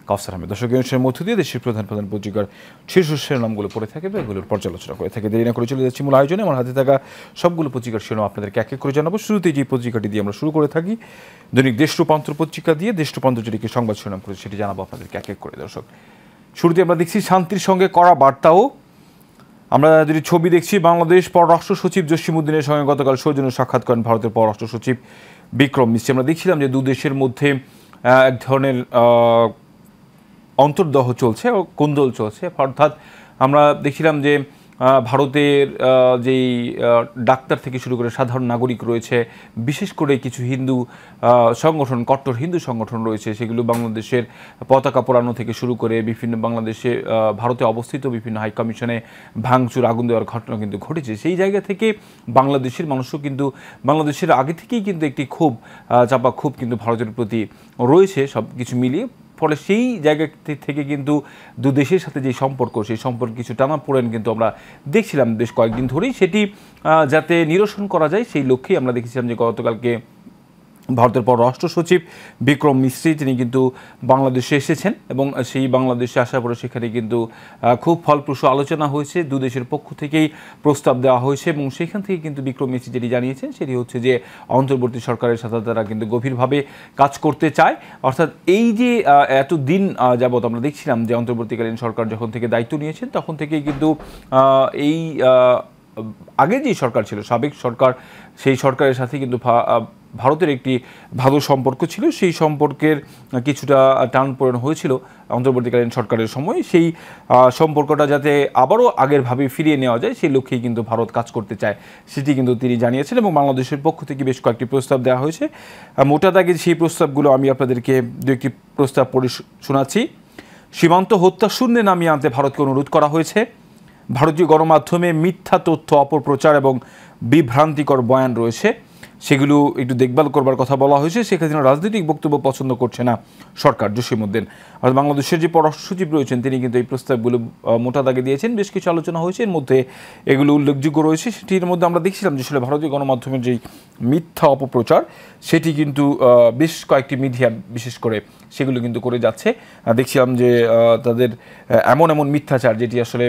কাউসার আহমেদ। দর্শক, অনুষ্ঠানের মধ্য দিয়ে দেশের প্রধান প্রধান পত্রিকার শীর্ষ শিরোনামগুলো পড়ে থাকে বা এগুলোর পর্যালোচনা করে থাকে। দেরি না করে চলে যাচ্ছি মূল আয়োজনে। আমার হাতে থাকা সবগুলো পত্রিকার শিরোনাম আপনাদেরকে এক এক করে জানাবো। শুরুতেই যে পত্রিকাটি দিয়ে আমরা শুরু করে থাকি, দৈনিক দেশ রূপান্তর পত্রিকা দিয়ে দেশ রূপান্তর যেটিকে সংবাদ শিরোনাম করে সেটি জানাবো আপনাদেরকে এক এক করে। দর্শক, শুরুতে আমরা দেখছি শান্তির সঙ্গে কড়া বার্তাও। আমরা যদি ছবি দেখছি, বাংলাদেশ পররাষ্ট্র সচিব জসিমউদ্দিনের সঙ্গে গতকাল সৌজন্য সাক্ষাৎ করেন ভারতের পররাষ্ট্র সচিব বিক্রম মিশ্রি। আমরা দেখছিলাম যে দু দেশের মধ্যে এক ধরনের অন্তর্দহ চলছে, কোন্দল চলছে। অর্থাৎ আমরা দেখছিলাম যে ভারতের যেই ডাক্তার থেকে শুরু করে সাধারণ নাগরিক রয়েছে, বিশেষ করে কিছু হিন্দু সংগঠন, কট্টর হিন্দু সংগঠন রয়েছে, সেগুলো বাংলাদেশের পতাকা পোড়ানো থেকে শুরু করে বিভিন্ন বাংলাদেশে ভারতে অবস্থিত বিভিন্ন হাইকমিশনে ভাঙচুর, আগুন দেওয়ার ঘটনা কিন্তু ঘটেছে। সেই জায়গা থেকে বাংলাদেশের মানুষও কিন্তু বাংলাদেশের আগে থেকেই কিন্তু একটি ক্ষোভ, চাপা ক্ষোভ কিন্তু ভারতের প্রতি রয়েছে সব কিছু মিলিয়ে। ফলে সেই জায়গা থেকে কিন্তু দু দেশের সাথে যে সম্পর্ক, সেই সম্পর্কে কিছু টানাপোড়েন কিন্তু আমরা দেখছিলাম বেশ কয়েকদিন ধরেই। সেটি যাতে নিরসন করা যায় সেই লক্ষ্যেই আমরা দেখেছিলাম যে গতকালকে ভারতের পররাষ্ট্র সচিব বিক্রম মিশ্রি তিনি কিন্তু বাংলাদেশে এসেছেন এবং সেই বাংলাদেশে আসার পরে সেখানে কিন্তু খুব ফলপ্রসূ আলোচনা হয়েছে। দু দেশের পক্ষ থেকেই প্রস্তাব দেওয়া হয়েছে এবং সেখান থেকে কিন্তু বিক্রম মিশ্রি যেটি জানিয়েছেন সেটি হচ্ছে যে অন্তর্বর্তী সরকারের সাথে তারা কিন্তু গভীরভাবে কাজ করতে চায়। অর্থাৎ এই যে এতদিন যাবৎ আমরা দেখছিলাম যে অন্তর্বর্তীকালীন সরকার যখন থেকে দায়িত্ব নিয়েছেন তখন থেকেই কিন্তু এই আগে যে সরকার ছিল, সাবেক সরকার, সেই সরকারের সাথে কিন্তু ভারতের একটি ভালো সম্পর্ক ছিল। সেই সম্পর্কের কিছুটা টানপোড়েন হয়েছিল অন্তর্বর্তীকালীন সরকারের সময়। সেই সম্পর্কটা যাতে আবারও আগের ভাবে ফিরিয়ে নেওয়া যায় সেই লক্ষ্যেই কিন্তু ভারত কাজ করতে চায়, সেটি কিন্তু তিনি জানিয়েছেন এবং বাংলাদেশের পক্ষ থেকে বেশ কয়েকটি প্রস্তাব দেওয়া হয়েছে। মোটা দাগে সেই প্রস্তাবগুলো আমি আপনাদেরকে দু একটি প্রস্তাব পড়ে শোনাচ্ছি। সীমান্ত হত্যা শূন্যে নামিয়ে আনতে ভারতকে অনুরোধ করা হয়েছে। ভারতীয় গণমাধ্যমে মিথ্যা তথ্য, অপপ্রচার এবং বিভ্রান্তিকর বয়ান রয়েছে, সেগুলো একটু দেখভাল করবার কথা বলা হয়েছে। শেখ হাসিনার রাজনৈতিক বক্তব্য পছন্দ করছে না সরকার। জসিমউদ্দিন অর্থাৎ বাংলাদেশের যে পররাষ্ট্র সচিব রয়েছেন তিনি কিন্তু এই প্রস্তাবগুলো মোটা দাগে দিয়েছেন। বেশ কিছু আলোচনা হয়েছে, এর মধ্যে এগুলো উল্লেখযোগ্য রয়েছে। সেটির মধ্যে আমরা দেখছিলাম যে আসলে ভারতীয় গণমাধ্যমের যেই মিথ্যা অপপ্রচার সেটি কিন্তু বেশ কয়েকটি মিডিয়া বিশেষ করে সেগুলো কিন্তু করে যাচ্ছে। দেখছিলাম যে তাদের এমন মিথ্যাচার যেটি আসলে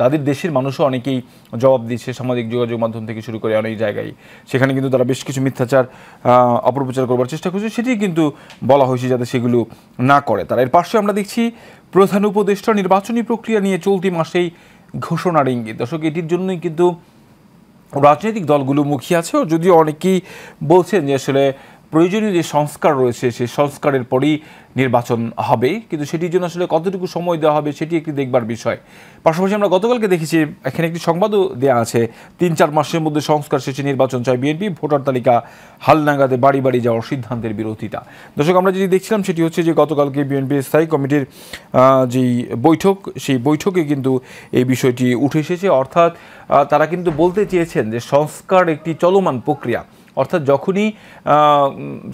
তাদের দেশের মানুষও অনেকেই জবাব দিচ্ছে সামাজিক যোগাযোগ মাধ্যম থেকে শুরু করে অনেক জায়গায়। সেখানে কিন্তু তারা বেশ কিছু মিথ্যাচার অপপ্রচার করবার চেষ্টা করছে, সেটি কিন্তু বলা হয়েছে যাতে সেগুলো না করে তারা। এর পাশে আমরা দেখছি প্রধান উপদেষ্টা নির্বাচনী প্রক্রিয়া নিয়ে চলতি মাসেই ঘোষণার ইঙ্গিত। দর্শক, এটির জন্যই কিন্তু রাজনৈতিক দলগুলো মুখিয়ে আছে। যদিও অনেকেই বলছেন যে আসলে প্রয়োজনীয় যে সংস্কার রয়েছে সেই সংস্কারের পরেই নির্বাচন হবে, কিন্তু সেটির জন্য আসলে কতটুকু সময় দেওয়া হবে সেটি একটি দেখবার বিষয়। পাশাপাশি আমরা গতকালকে দেখেছি এখানে একটি সংবাদও দেওয়া আছে, ৩-৪ মাসের মধ্যে সংস্কার শেষে নির্বাচন চায় বিএনপি, ভোটার তালিকা হালনাগাদে বাড়ি বাড়ি যাওয়ার সিদ্ধান্তের বিরোধিতা। দর্শক, আমরা যেটি দেখছিলাম সেটি হচ্ছে যে গতকালকে বিএনপি স্থায়ী কমিটির যেই বৈঠক, সেই বৈঠকে কিন্তু এই বিষয়টি উঠে এসেছে। অর্থাৎ তারা কিন্তু বলতে চেয়েছেন যে সংস্কার একটি চলমান প্রক্রিয়া। অর্থাৎ যখনই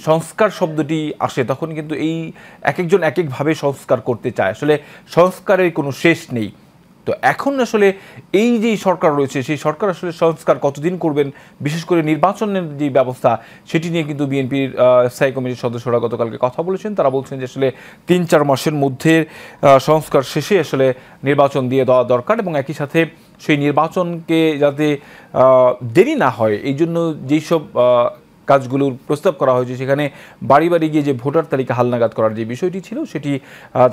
সংস্কার শব্দটি আসে তখন কিন্তু এই এক একজন এক একভাবে সংস্কার করতে চায়, আসলে সংস্কারের কোনো শেষ নেই। তো এখন আসলে এই যে সরকার রয়েছে সেই সরকার আসলে সংস্কার কতদিন করবেন, বিশেষ করে নির্বাচনের যে ব্যবস্থা সেটি নিয়ে কিন্তু বিএনপির স্থায়ী কমিটির সদস্যরা গতকালকে কথা বলেছেন। তারা বলছেন যে আসলে ৩-৪ মাসের মধ্যে সংস্কার শেষে আসলে নির্বাচন দিয়ে দেওয়া দরকার এবং একই সাথে সেই নির্বাচনকে যাতে দেরি না হয় এই জন্য যেসব কাজগুলোর প্রস্তাব করা হয়েছে সেখানে বাড়ি বাড়ি গিয়ে যে ভোটার তালিকা হালনাগাদ করার যে বিষয়টি ছিল সেটি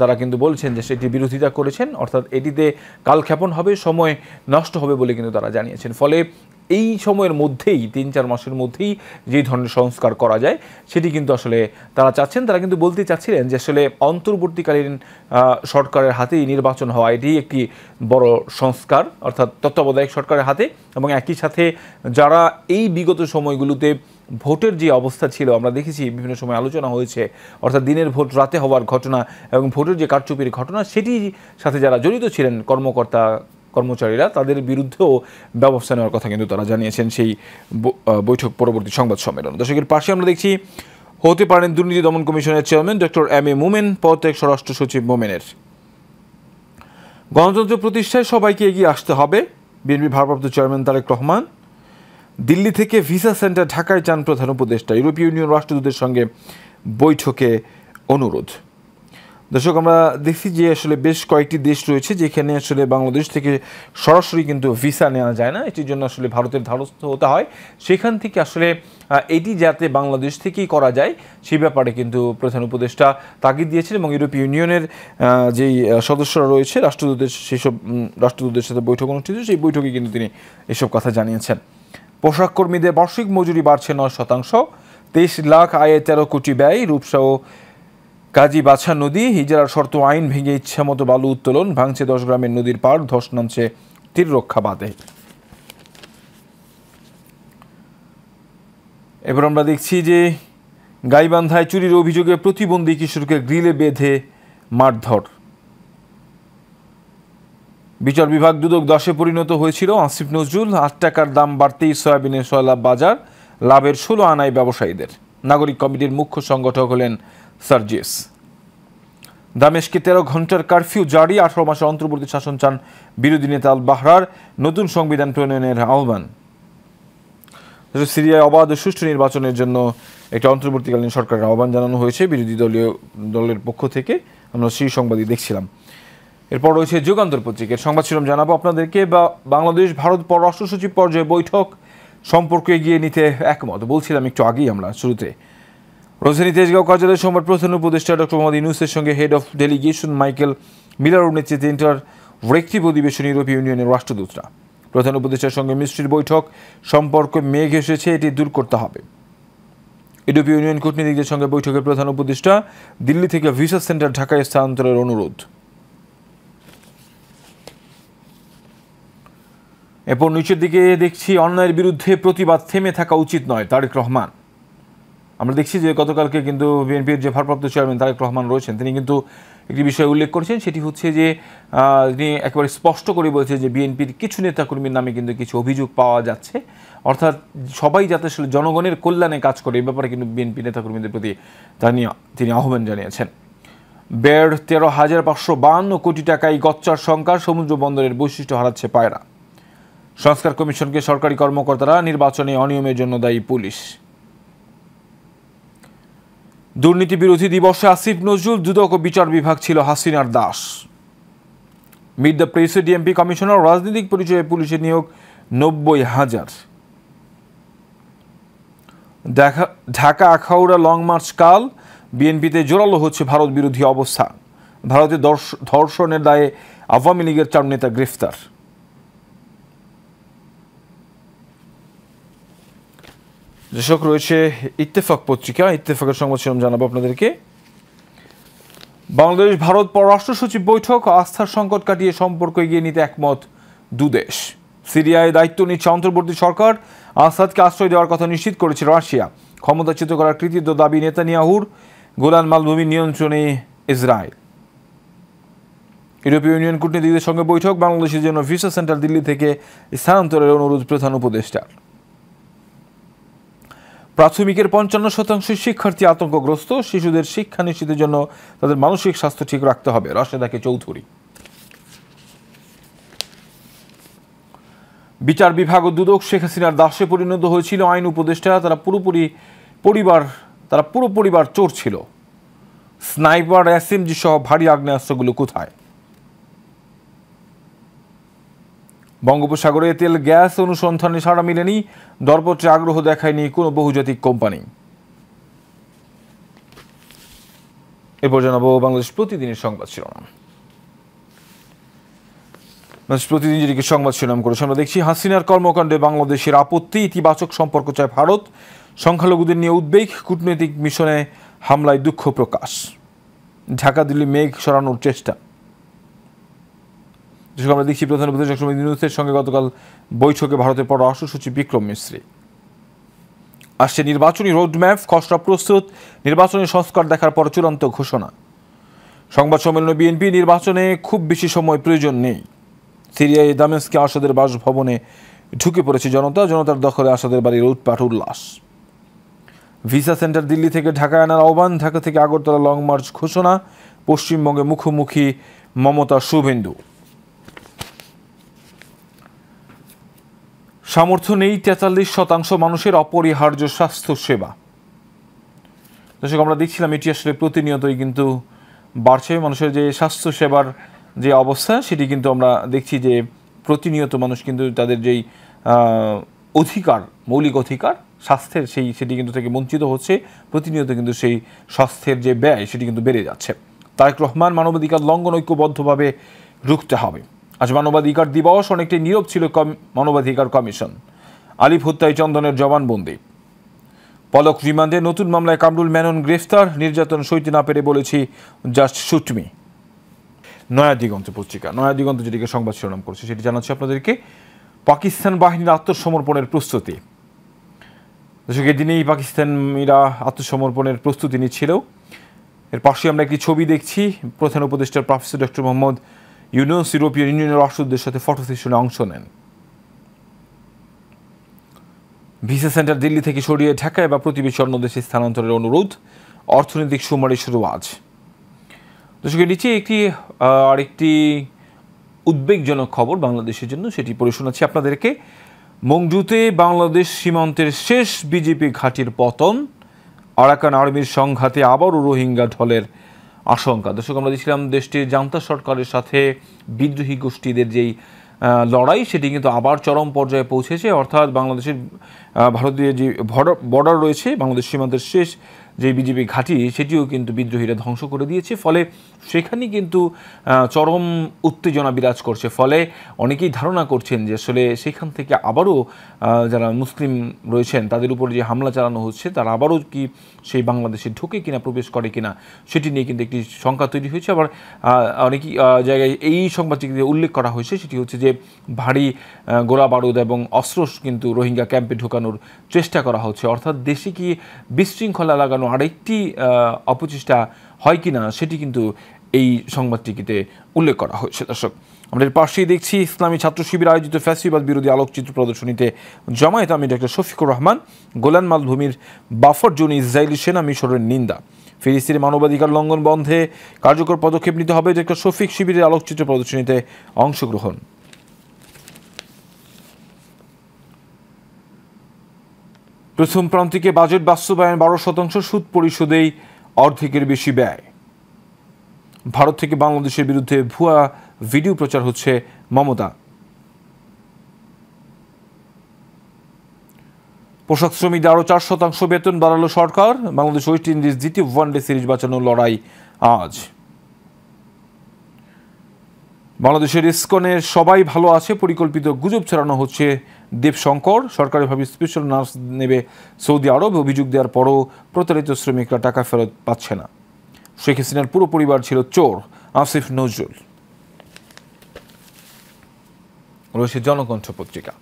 তারা কিন্তু বলছেন যে সেটি বিরোধিতা করেছেন। অর্থাৎ এটিতে কালক্ষেপণ হবে, সময় নষ্ট হবে বলে কিন্তু তারা জানিয়েছেন। ফলে এই সময়ের মধ্যেই ৩-৪ মাসের মধ্যেই যে ধরনের সংস্কার করা যায় সেটি কিন্তু আসলে তারা চাচ্ছেন। তারা কিন্তু বলতে চাচ্ছিলেন যে আসলে অন্তর্বর্তীকালীন সরকারের হাতেই নির্বাচন হওয়া এটি একটি বড় সংস্কার, অর্থাৎ তত্ত্বাবধায়ক সরকারের হাতে, এবং একই সাথে যারা এই বিগত সময়গুলোতে ভোটের যে অবস্থা ছিল আমরা দেখেছি বিভিন্ন সময় আলোচনা হয়েছে, অর্থাৎ দিনের ভোট রাতে হওয়ার ঘটনা এবং ভোটের যে কারচুপির ঘটনা সেটির সাথে যারা জড়িত ছিলেন কর্মচারীরা তাদের বিরুদ্ধেও ব্যবস্থা নেওয়ার কথা কিন্তু তারা জানিয়েছেন সেই বৈঠক পরবর্তী সংবাদ সম্মেলন। দর্শকের পাশে আমরা দেখছি হতে পারেন দুর্নীতি দমন কমিশনের চেয়ারম্যান ডক্টর এম.এ. মোমেন, পদত্যাগ স্বরাষ্ট্র সচিব মোমেনের। গণতন্ত্র প্রতিষ্ঠায় সবাইকে এগিয়ে আসতে হবে, বিএনপি ভারপ্রাপ্ত চেয়ারম্যান তারেক রহমান। দিল্লি থেকে ভিসা সেন্টার ঢাকায় চান প্রধান উপদেষ্টা, ইউরোপীয় ইউনিয়ন রাষ্ট্রদূতের সঙ্গে বৈঠকে অনুরোধ। দর্শক, আমরা দেখছি যে আসলে বেশ কয়েকটি দেশ রয়েছে যেখানে আসলে বাংলাদেশ থেকে সরাসরি কিন্তু ভিসা নেওয়া যায় না, এটির জন্য আসলে ভারতের ধারস্থ হতে হয়। সেখান থেকে আসলে এটি যাতে বাংলাদেশ থেকেই করা যায় সেই ব্যাপারে কিন্তু প্রধান উপদেষ্টা তাগিদ দিয়েছেন এবং ইউরোপীয় ইউনিয়নের যেই সদস্যরা রয়েছে সেসব রাষ্ট্রদূতদের সাথে বৈঠক অনুষ্ঠিত, সেই বৈঠকে কিন্তু তিনি এসব কথা জানিয়েছেন। পোশাক কর্মীদের বার্ষিক মজুরি বাড়ছে 9%, 23 লাখ আয়ে 13 কোটি ব্যয়। রূপসা ও কাজী বাছা নদী ইজারার শর্ত আইন ভেঙে ইচ্ছামতো বালু উত্তোলন, ভাঙছে 10 গ্রামের নদীর পাড়, ধস নামছে তীর রক্ষা বাঁধে। এবার আমরা দেখছি যে গাইবান্ধায় চুরির অভিযোগে প্রতিবন্ধী কিশোরকে গ্রিলে বেঁধে মারধর। বিচার বিভাগ দুদক দাসে পরিণত হয়েছিল আসিফ নজরুল। 8 টাকার দাম বাড়তেই সয়াবিনের সয়লাভ বাজার, লাভের 16 আনায় ব্যবসায়ীদের। নাগরিক কমিটির মুখ্য সংগঠক হলেন সার্জিস। দামেস্কে 13 ঘন্টার কারফিউ জারি, 18 মাসের অন্তর্বর্তী শাসন চান বিরোধী নেতা আল বাহরার। নতুন সংবিধান প্রণয়নের আহ্বান। সিরিয়ায় অবাধ ও সুষ্ঠু নির্বাচনের জন্য একটি অন্তর্বর্তীকালীন সরকারের আহ্বান জানানো হয়েছে বিরোধী দলের পক্ষ থেকে। আমরা সেই সংবাদই দেখছিলাম। এরপর রয়েছে যুগান্তর পত্রিকার সংবাদ শিরোনাম জানাবো আপনাদেরকে। বাংলাদেশ ভারত পররাষ্ট্র সচিব পর্যায়ে বৈঠক, সম্পর্ক এগিয়ে নিতে একমত। বলছিলাম একটু আগেই আমরা শুরুতে, রাজধানী তেজগাঁও কার্যালয়ে সোমবার প্রধান উপদেষ্টা ডক্টর মোহাম্মদ ইউনূসের সঙ্গে head of delegation Michael Miller নেতৃত্বে ইন্টাররেক্টিভ অধিবেশন ইউরোপীয় ইউনিয়নের রাষ্ট্রদূতরা। প্রধান উপদেষ্টার সঙ্গে মিস্ত্রির বৈঠক, সম্পর্ক মেঘ এসেছে, এটি দূর করতে হবে। ইউরোপীয় ইউনিয়ন কূটনীতিকদের সঙ্গে বৈঠকে প্রধান উপদেষ্টা, দিল্লি থেকে ভিসা সেন্টার ঢাকায় স্থানান্তরের অনুরোধ। এরপর নিচের দিকে দেখছি অন্যায়ের বিরুদ্ধে প্রতিবাদ থেমে থাকা উচিত নয়, তারেক রহমান। আমরা দেখছি যে গতকালকে কিন্তু বিএনপির যে ভারপ্রাপ্ত চেয়ারম্যান তারেক রহমান রয়েছেন, তিনি কিন্তু একটি বিষয় উল্লেখ করেছেন, সেটি হচ্ছে যে তিনি একেবারে স্পষ্ট করে বলেছেন যে বিএনপির কিছু নেতাকর্মীর নামে কিন্তু কিছু অভিযোগ পাওয়া যাচ্ছে, অর্থাৎ সবাই যাতে আসলে জনগণের কল্যাণে কাজ করে এই ব্যাপারে কিন্তু বিএনপি নেতাকর্মীদের প্রতি তিনি আহ্বান জানিয়েছেন। ব্যয়ের 13,552 কোটি টাকায় গচ্চার সংখ্যা, সমুদ্র বন্দরের বৈশিষ্ট্য হারাচ্ছে পায়রা। সংস্কার কমিশনকে সরকারি কর্মকর্তারা, নির্বাচনে অনিয়মের জন্য দায়ী পুলিশ। দুর্নীতি বিরোধী দিবসে আসিফ নজরুল, দুদক ও বিচার বিভাগ ছিল হাসিনার দাস। মিট দ্য প্রেসে ডিএমপি কমিশনার, রাজনৈতিক পরিচয়ে পুলিশের নিয়োগ 90,000। ঢাকা আখাউড়া লং মার্চ কাল, বিএনপিতে জোরালো হচ্ছে ভারত বিরোধী অবস্থান। ভারতে ধর্ষণের দায়ে আওয়ামী লীগের 4 নেতা গ্রেফতার। যেসব রয়েছে ইত্তেফাক পত্রিকা, ইত্তেফাকের সংবাদ শিরোনাম জানাবো আপনাদেরকে। বাংলাদেশ ভারত পররাষ্ট্র সচিব বৈঠক, আস্থার সংকট কাটিয়ে সম্পর্ক এগিয়ে নিতে একমত দুদেশ। সিরিয়ায় দায়িত্ব নিচ্ছে অন্তর্বর্তী সরকার, আসাদকে আশ্রয় দেওয়ার কথা নিশ্চিত করেছে রাশিয়া। ক্ষমতাচ্যুত করার কৃতিত্ব দাবি নেতানিয়াহুর, গোলান মালভূমির নিয়ন্ত্রণে ইসরায়েল। ইউরোপীয় ইউনিয়ন কূটনীতিকদের সঙ্গে বৈঠক, বাংলাদেশের জন্য ভিসা সেন্টার দিল্লি থেকে স্থানান্তরের অনুরোধ প্রধান উপদেষ্টার। প্রাথমিকের 55% শিক্ষার্থী আতঙ্কগ্রস্ত, শিশুদের শিক্ষা নিশ্চিতের জন্য তাদের মানসিক স্বাস্থ্য ঠিক রাখতে হবে, রাশেদাকে চৌধুরী। বিচার বিভাগ ও দুদক শেখ হাসিনার দাসে পরিণত হয়েছিল আইন উপদেষ্টা, তারা পুরো পরিবার চোর ছিল। স্নাইপার, এসএমজি সহ ভারী আগ্নেয়াস্ত্রগুলো কোথায়? বঙ্গোপসাগরে তেল গ্যাস অনুসন্ধানে সাড়া মিলেনি, দরপত্রে আগ্রহ দেখায়নি কোনো বহুজাতিক কোম্পানি। এরপর জানাবো বাংলাদেশ প্রতিদিনের সংবাদ শিরোনাম। প্রতিদিন যেটিকে সংবাদ শিরোনাম করেছে, আমরা দেখছি হাসিনার কর্মকাণ্ডে বাংলাদেশের আপত্তি, ইতিবাচক সম্পর্ক চায় ভারত। সংখ্যালঘুদের নিয়ে উদ্বেগ, কূটনৈতিক মিশনে হামলায় দুঃখ প্রকাশ। ঢাকা দিল্লি মেঘ সরানোর চেষ্টা। আমরা দেখছি প্রধান উপদেষ্টা ডক্টর মোহাম্মদ ইউনূসের সঙ্গে গতকাল বৈঠকে ভারতের পররাষ্ট্র সচিব বিক্রম মিশ্রি। আসছে নির্বাচনী রোডম্যাপ, খসড়া প্রস্তুত, নির্বাচনী সংস্কার দেখার পর চূড়ান্ত ঘোষণা। সংবাদ সম্মেলনে বিএনপি, নির্বাচনে খুব বেশি সময় প্রয়োজন নেই। সিরিয়ায় দামেস্কে আসাদের বাসভবনে ঢুকে পড়েছে জনতার দখলে আসাদের বাড়ির লুটপাট উল্লাস। ভিসা সেন্টার দিল্লি থেকে ঢাকায় আনার আহ্বান, ঢাকা থেকে আগরতলা লং মার্চ ঘোষণা। পশ্চিমবঙ্গে মুখোমুখি মমতা শুভেন্দু। সামর্থ্য নেই 43% মানুষের অপরিহার্য স্বাস্থ্য সেবা। দর্শক, আমরা দেখছিলাম এটি আসলে প্রতিনিয়তই কিন্তু বাড়ছে, মানুষের যে স্বাস্থ্যসেবার যে অবস্থা সেটি কিন্তু আমরা দেখছি যে প্রতিনিয়ত মানুষ কিন্তু তাদের যেই অধিকার, মৌলিক অধিকার স্বাস্থ্যের সেটি কিন্তু থেকে বঞ্চিত হচ্ছে। প্রতিনিয়ত কিন্তু সেই স্বাস্থ্যের যে ব্যয় সেটি কিন্তু বেড়ে যাচ্ছে। তারেক রহমান, মানবাধিকার লঙ্ঘন ঐক্যবদ্ধভাবে রুখতে হবে। আজ মানবাধিকার দিবস, অনেকটাই নীরব ছিল মানবাধিকার কমিশন। আলিফ হত্যায় চন্দনের জবানবন্দি। পলক রিমান্ডে, নতুন মামলায় কামরুল মেনন গ্রেফতার। নির্যাতন সইতে না পেরে বলেছি just shoot me. Naya Diganta পত্রিকা, নয়া দিগন্ত যেটিকে সংবাদ শিরোনাম করছে সেটি জানাচ্ছি আপনাদেরকে। পাকিস্তান বাহিনীর আত্মসমর্পণের প্রস্তুতি। দর্শক, এদিনেই পাকিস্তানিরা আত্মসমর্পণের প্রস্তুতি নিচ্ছিল। এর পাশে আমরা একটি ছবি দেখছি। প্রধান উপদেষ্টা প্রফেসর ডক্টর মোহাম্মদ ইউনূস ইউরোপীয় ইউনিয়নের রাষ্ট্রদূতদের সাথে ফটো সেশনে অংশ নেন। ভিসা সেন্টার দিল্লি থেকে সরিয়ে ঢাকায় বা প্রতিবেশী অন্য দেশে স্থানান্তরের অনুরোধ। অর্থনৈতিক সুমারি শুরু আজ। দর্শকের নিচে আরেকটি উদ্বেগজনক খবর বাংলাদেশের জন্য, সেটি পড়ে শোনাচ্ছি আপনাদেরকে। মংডুতে বাংলাদেশ সীমান্তের শেষ বিজেপি ঘাঁটির পতন। আরাকান আর্মির সংঘাতে আবারও রোহিঙ্গা ঢলের আশঙ্কা। দর্শক, আমরা দেখছিলাম দেশটির জান্তা সরকারের সাথে বিদ্রোহী গোষ্ঠীদের যেই লড়াই সেটি কিন্তু আবার চরম পর্যায়ে পৌঁছেছে। অর্থাৎ বাংলাদেশের ভারতীয় যে বর্ডার রয়েছে, বাংলাদেশ সীমান্তের শেষ যে বিজেপি ঘাঁটি সেটিও কিন্তু বিদ্রোহীরা ধ্বংস করে দিয়েছে। ফলে সেখানেই কিন্তু চরম উত্তেজনা বিরাজ করছে। ফলে অনেকেই ধারণা করছেন যে আসলে সেখান থেকে আবারও যারা মুসলিম রয়েছেন তাদের উপর যে হামলা চালানো হচ্ছে তারা আবারও কি সেই বাংলাদেশে ঢুকে কিনা, প্রবেশ করে কিনা, সেটি নিয়ে কিন্তু একটি শঙ্কা তৈরি হয়েছে। আবার অনেকই জায়গায় এই সংবাদটিতে উল্লেখ করা হয়েছে, সেটি হচ্ছে যে ভারী গোলা বারুদ এবং অস্ত্র কিন্তু রোহিঙ্গা ক্যাম্পে ঢোকানোর চেষ্টা করা হচ্ছে। অর্থাৎ দেশে কি বিশৃঙ্খলা লাগানো আরেকটি অপচেষ্টা হয় কিনা সেটি কিন্তু এই সংবাদটিতে উল্লেখ করা হয়েছে। দর্শক, আমাদের পাশেই দেখছি ইসলামী ছাত্র শিবির আয়োজিত ফ্যাসিবাদ বিরোধী আলোকচিত্র প্রদর্শনীতে জামায়াত আমির ডক্টর শফিকুর রহমান। গোলান মালভূমির বাফার জোনে ইসরায়েলি সেনা মিশরের নিন্দা। ফিলিস্তিনের মানবাধিকার লঙ্ঘন বন্ধে কার্যকর পদক্ষেপ নিতে হবে। ডক্টর শফিক শিবিরের আলোকচিত্র প্রদর্শনীতে অংশগ্রহণ। প্রথম প্রান্তিকে বাজেট বাস্তবায়ন 12%, সুদ পরিশোধেই অর্ধেকের বেশি ব্যয়। ভারত থেকে বাংলাদেশের বিরুদ্ধে ভুয়া ভিডিও প্রচার হচ্ছে মমতা। পোশাক শ্রমিকদের আরও 4% বেতন বাড়ালো সরকার। বাংলাদেশ ওয়েস্ট ইন্ডিজ দ্বিতীয় ওয়ানডে সিরিজ বাঁচানোর লড়াই আজ। বাংলাদেশের ইসকনের সবাই ভালো আছে পরিকল্পিত গুজব ছড়ানো হচ্ছে দেবশঙ্কর। সরকারিভাবে স্পেশাল নার্স নেবে সৌদি আরব। অভিযোগ দেওয়ার পরও প্রতারিত শ্রমিকরা টাকা ফেরত পাচ্ছে না। শেখ হাসিনার পুরো পরিবার ছিল চোর, আসিফ নজরুল। রয়েছে জনকণ্ঠ পত্রিকা।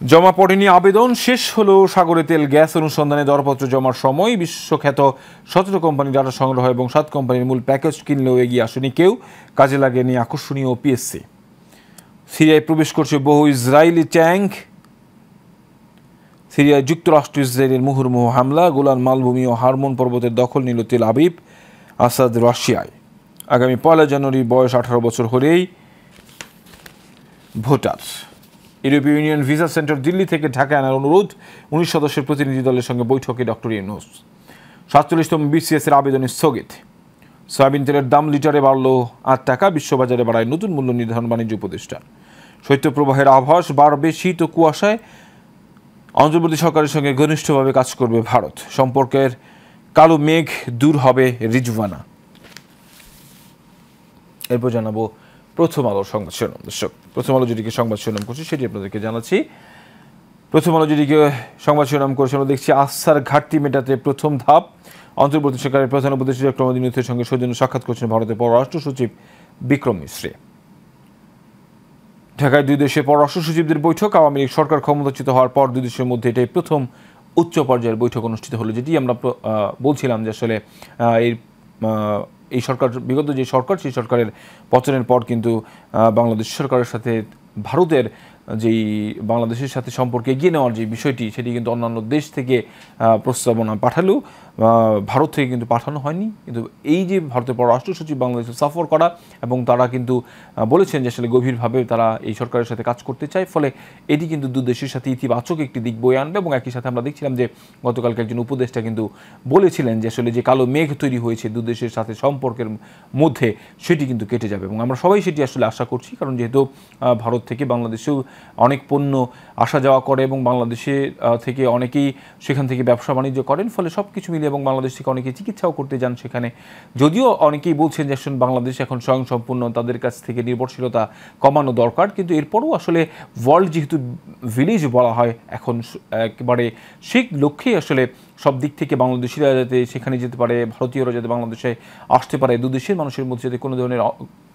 জমা পড়েনি আবেদন, শেষ হলো সাগরে তেল গ্যাস অনুসন্ধানে দরপত্র জমার সময়। বিশ্বখ্যাত 17 কোম্পানি ডাটা সংগ্রহ এবং 7 কোম্পানির মূল প্যাকেজ কিনলেও এগিয়ে আসেনি কেউ। কাজে লাগেনি আকর্ষণীয় পিএসসি। সিরিয়ায় প্রবেশ করছে বহু ইসরায়েলি ট্যাঙ্ক। সিরিয়ায় যুক্তরাষ্ট্র ইসরায়েলের মুহুর্মুহু হামলা। গোলান মালভূমি ও হারমোন পর্বতের দখল নিল তেল আবিব। আসাদ রাশিয়ায়। আগামী 1 জানুয়ারি বয়স 18 বছর হলেই ভোটার। ইউরোপীয় ইউনিয়ন ভিসা সেন্টার দিল্লি থেকে ঢাকায় আনার অনুরোধ। 19 সদস্যের প্রতিনিধি দলের সঙ্গে বৈঠকে ডক্টর ইউনূস। 47তম বিসিএস এর আবেদন স্থগিত। সয়াবিন তেলের দাম লিটারে বাড়ল 8 টাকা। বিশ্ববাজারে বাড়ায় নতুন মূল্য নির্ধারণ বাণিজ্য উপদেষ্টা। শৈত্যপ্রবাহের আভাস, বাড়বে শীত ও কুয়াশায়। অন্তর্বর্তী সরকারের সঙ্গে ঘনিষ্ঠভাবে কাজ করবে ভারত। সম্পর্কের কালো মেঘ দূর হবে রিজওয়ানা। এরপর জানাবো প্রথম আলোর সংবাদ শিরোনাম। দর্শক, প্রথম আলো যেটিকে সংবাদ শিরোনাম করছি সেটি আপনাদেরকে জানাচ্ছি। প্রথম আলো যেটিকে সংবাদ শিরোনাম করছে আমরা দেখছি আস্থার ঘাটতি মেটাতে প্রথম ধাপ। অন্তর্বর্তী সরকারের প্রধান উপদেষ্টা ডক্টর মোহাম্মদ ইউনূসের সঙ্গে সৌজন্য সাক্ষাৎ করছেন ভারতের পররাষ্ট্র সচিব বিক্রম মিশ্রে। ঢাকায় দুই দেশের পররাষ্ট্র সচিবদের বৈঠক। আওয়ামী লীগ সরকার ক্ষমতাচ্যুত হওয়ার পর দুই দেশের মধ্যে এটাই প্রথম উচ্চ পর্যায়ের বৈঠক অনুষ্ঠিত হলো। যেটি আমরা বলছিলাম যে আসলে এই সরকার, বিগত যে সরকার, সেই সরকারের পতনের পর কিন্তু বাংলাদেশ সরকারের সাথে ভারতের যেই বাংলাদেশের সাথে সম্পর্কে এগিয়ে নেওয়ার যে বিষয়টি সেটি কিন্তু অন্যান্য দেশ থেকে প্রস্তাবনা পাঠালো। ভারত থেকে কিন্তু পাঠানো হয়নি। কিন্তু এই যে ভারতের পররাষ্ট্র সচিব বাংলাদেশে সফর করা এবং তারা কিন্তু বলেছেন যে আসলে গভীরভাবে তারা এই সরকারের সাথে কাজ করতে চায়, ফলে এটি কিন্তু দু দেশের সাথে ইতিবাচক একটি দিক বয়ে আনবে। এবং একই সাথে আমরা দেখছিলাম যে গতকালকে একজন উপদেষ্টা কিন্তু বলেছিলেন যে আসলে যে কালো মেঘ তৈরি হয়েছে দু দেশের সাথে সম্পর্কের মধ্যে সেটি কিন্তু কেটে যাবে, এবং আমরা সবাই সেটি আসলে আশা করছি। কারণ যেহেতু ভারত থেকে বাংলাদেশেও অনেক পণ্য আসা যাওয়া করে এবং বাংলাদেশে থেকে অনেকেই সেখান থেকে ব্যবসা বাণিজ্য করেন, ফলে সব কিছু মিলিয়ে এবং বাংলাদেশ থেকে অনেকে চিকিৎসাও করতে যান সেখানে। যদিও অনেকেই বলছেন যে আসলে বাংলাদেশ এখন স্বয়ংসম্পূর্ণ, তাদের কাছ থেকে নির্ভরশীলতা কমানো দরকার, কিন্তু এরপরও আসলে ওয়ার্ল্ড যেহেতু ভিলেজ বলা হয় এখন, একেবারে সেই লক্ষ্যেই আসলে সব দিক থেকে বাংলাদেশিরা যাতে সেখানে যেতে পারে, ভারতীয়রা যাতে বাংলাদেশে আসতে পারে, দু দেশের মানুষের মধ্যে যাতে কোনো ধরনের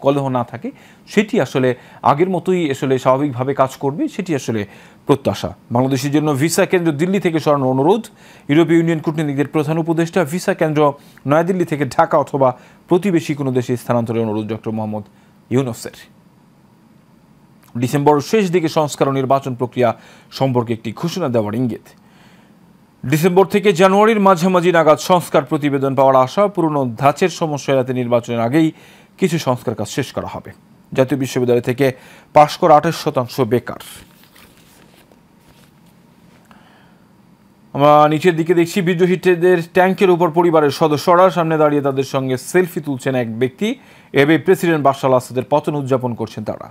কলহ না থাকে, সেটি আসলে আগের মতোই আসলে স্বাভাবিকভাবে কাজ করবে, সেটি আসলে প্রত্যাশা। বাংলাদেশের জন্য ভিসা কেন্দ্র দিল্লি থেকে সরানোর অনুরোধ, ইউরোপীয় ইউনিয়ন কূটনীতিকদের প্রধান উপদেষ্টা। ভিসা কেন্দ্র নয়াদিল্লি থেকে ঢাকা অথবা প্রতিবেশী কোনো দেশে স্থানান্তরের অনুরোধ ডক্টর মোহাম্মদ ইউনুসের। ডিসেম্বর শেষ দিকে সংস্কার ও নির্বাচন প্রক্রিয়া সম্পর্কে একটি ঘোষণা দেওয়ার ইঙ্গিত। ডিসেম্বর থেকে জানুয়ারির মাঝামাঝি নাগাদ সংস্কার প্রতিবেদন পাওয়ার আশা। পুরনো ধাঁচের সমস্যা এড়াতে নির্বাচনের আগেই কিছু সংস্কার কাজ শেষ করা হবে। জাতীয় বিশ্ববিদ্যালয় থেকে পাশ করা 28% বেকার। আমরা নিচের দিকে দেখছি বিদ্রোহীদের ট্যাঙ্কের উপর পরিবারের সদস্যরা সামনে দাঁড়িয়ে তাদের সঙ্গে সেলফি তুলছেন এক ব্যক্তি। এভাবে প্রেসিডেন্ট বাশার আল আসাদের পতন উদযাপন করছেন তারা।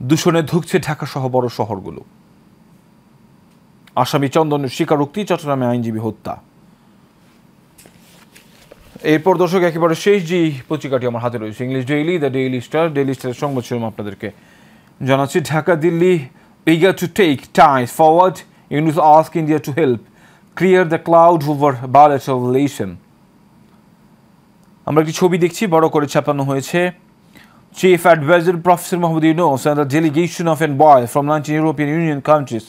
দূষণে ধুঁকছে ঢাকা সহ বড় শহরগুলো। আসামি চন্দনের স্বীকারোক্তি, চট্টগ্রামে আইনজীবী হত্যা। এরপর দর্শক একেবারে শেষ যে পত্রিকাটি আমার হাতে রয়েছে, English daily, the daily star. Daily স্টারের সংবাদ শিরোনাম আপনাদেরকে জানাচ্ছি। Dhaka Delhi eager to take ties forward. Yunus ask India to help clear the cloud over bilateral relation. আমরা একটি ছবি দেখছি, বড় করে ছাপানো হয়েছে। Chief Advisor Professor Mohammed Yunus and a delegation of envoys from 19 European Union countries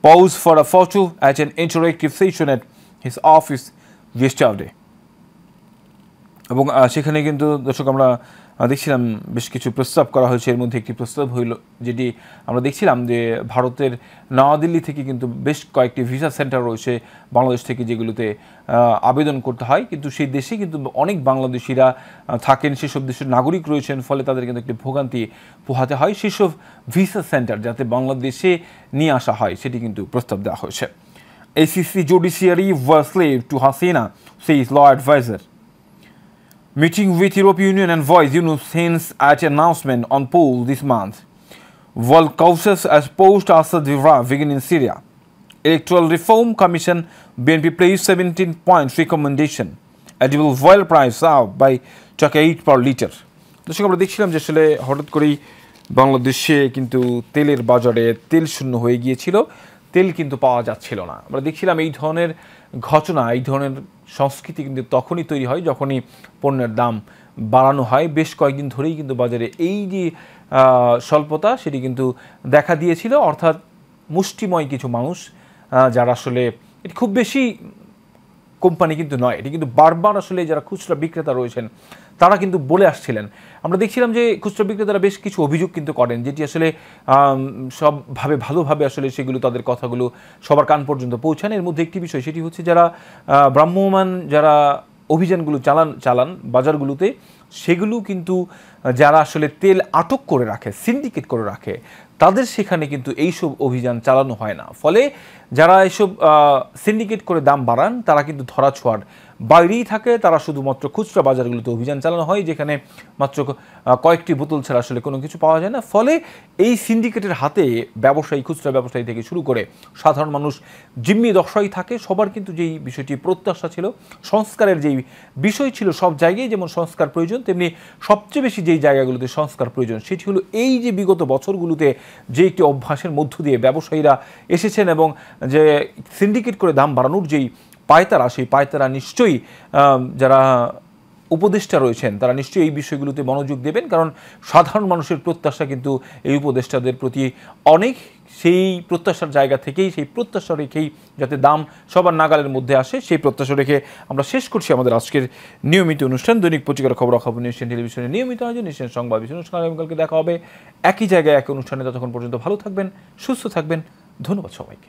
posed for a photo at an interactive session at his office yesterday. এবং সেখানে কিন্তু দর্শক আমরা দেখছিলাম বেশ কিছু প্রস্তাব করা হয়েছে। এর মধ্যে একটি প্রস্তাব হইল যেটি আমরা দেখছিলাম যে ভারতের নয়াদিল্লি থেকে কিন্তু বেশ কয়েকটি ভিসা সেন্টার রয়েছে বাংলাদেশ থেকে, যেগুলোতে আবেদন করতে হয়, কিন্তু সেই দেশে কিন্তু অনেক বাংলাদেশিরা থাকেন, সেসব দেশের নাগরিক রয়েছেন, ফলে তাদের কিন্তু একটি ভোগান্তি পোহাতে হয়। সেসব ভিসা সেন্টার যাতে বাংলাদেশে নিয়ে আসা হয় সেটি কিন্তু প্রস্তাব দেওয়া হয়েছে। ACC judiciary was slave to Hasina, says law advisor. Meeting with European Union envoy Yunus hints at announcement on poll this month. World causes as post-Assad era begin in Syria. Electoral Reform Commission BNP placed 17-point recommendation. Edible oil price up by টাকা 8 per litre. দর্শক আমরা দেখছিলাম যে আসলে হঠাৎ করেই বাংলাদেশে কিন্তু তেলের বাজারে তেল শূন্য হয়ে গিয়েছিল, তেল কিন্তু পাওয়া যাচ্ছিল না। আমরা দেখছিলাম এই ধরনের ঘটনা, এই ধরনের সংস্কৃতি কিন্তু তখনই তৈরি হয় যখনই পণ্যের দাম বাড়ানো হয়। বেশ কয়েকদিন ধরেই কিন্তু বাজারে এই যে স্বল্পতা সেটি কিন্তু দেখা দিয়েছিল, অর্থাৎ মুষ্টিময় কিছু মানুষ যারা আসলে এটি খুব বেশি কোম্পানি কিন্তু নয়, এটি কিন্তু বারবার আসলে যারা খুচরা বিক্রেতা রয়েছেন তারা কিন্তু বলে আসছিলেন। আমরা দেখছিলাম যে খুচরা বিক্রেতারা বেশ কিছু অভিযোগ কিন্তু করেন, যেটি আসলে সবভাবে ভালোভাবে আসলে সেগুলো তাদের কথাগুলো সবার কান পর্যন্ত পৌঁছান। এর মধ্যে একটি বিষয় সেটি হচ্ছে যারা ভ্রাম্যমাণ যারা অভিযানগুলো চালান বাজারগুলোতে, সেগুলো কিন্তু যারা আসলে তেল আটক করে রাখে, সিন্ডিকেট করে রাখে, তাদের সেখানে কিন্তু এইসব অভিযান চালানো হয় না। ফলে যারা এইসব সিন্ডিকেট করে দাম বাড়ান তারা কিন্তু ধরাছোঁয়ার বাইরেই থাকে। তারা শুধুমাত্র খুচরা বাজারগুলোতে অভিযান চালানো হয়, যেখানে মাত্র কয়েকটি বোতল ছাড়া আসলে কোনো কিছু পাওয়া যায় না। ফলে এই সিন্ডিকেটের হাতে ব্যবসায়ী, খুচরা ব্যবসায়ী থেকে শুরু করে সাধারণ মানুষ জিম্মি দশাই থাকে। সবার কিন্তু যেই বিষয়টি প্রত্যাশা ছিল, সংস্কারের যেই বিষয় ছিল, সব জায়গায় যেমন সংস্কার প্রয়োজন, তেমনি সবচেয়ে বেশি যেই জায়গাগুলোতে সংস্কার প্রয়োজন সেটি হলো এই যে বিগত বছরগুলোতে যে একটি অভ্যাসের মধ্য দিয়ে ব্যবসায়ীরা এসেছেন এবং যে সিন্ডিকেট করে দাম বাড়ানোর যেই পায়তারা, সেই পায়তারা নিশ্চয়ই যারা উপদেষ্টা রয়েছেন তারা নিশ্চয়ই এই বিষয়গুলোতে মনোযোগ দেবেন, কারণ সাধারণ মানুষের প্রত্যাশা কিন্তু এই উপদেষ্টাদের প্রতি অনেক। সেই প্রত্যাশার জায়গা থেকেই, সেই প্রত্যাশা রেখেই যাতে দাম সবার নাগালের মধ্যে আসে, সেই প্রত্যাশা রেখে আমরা শেষ করছি আমাদের আজকের নিয়মিত অনুষ্ঠান দৈনিক পত্রিকার খবরাখবর নিউজ টেলিভিশনের নিয়মিত আয়োজন নিউজ সংবাদ অনুষ্ঠান। আগামীকালকে দেখা হবে একই জায়গায়, একই অনুষ্ঠানে। ততক্ষণ পর্যন্ত ভালো থাকবেন, সুস্থ থাকবেন। ধন্যবাদ সবাইকে।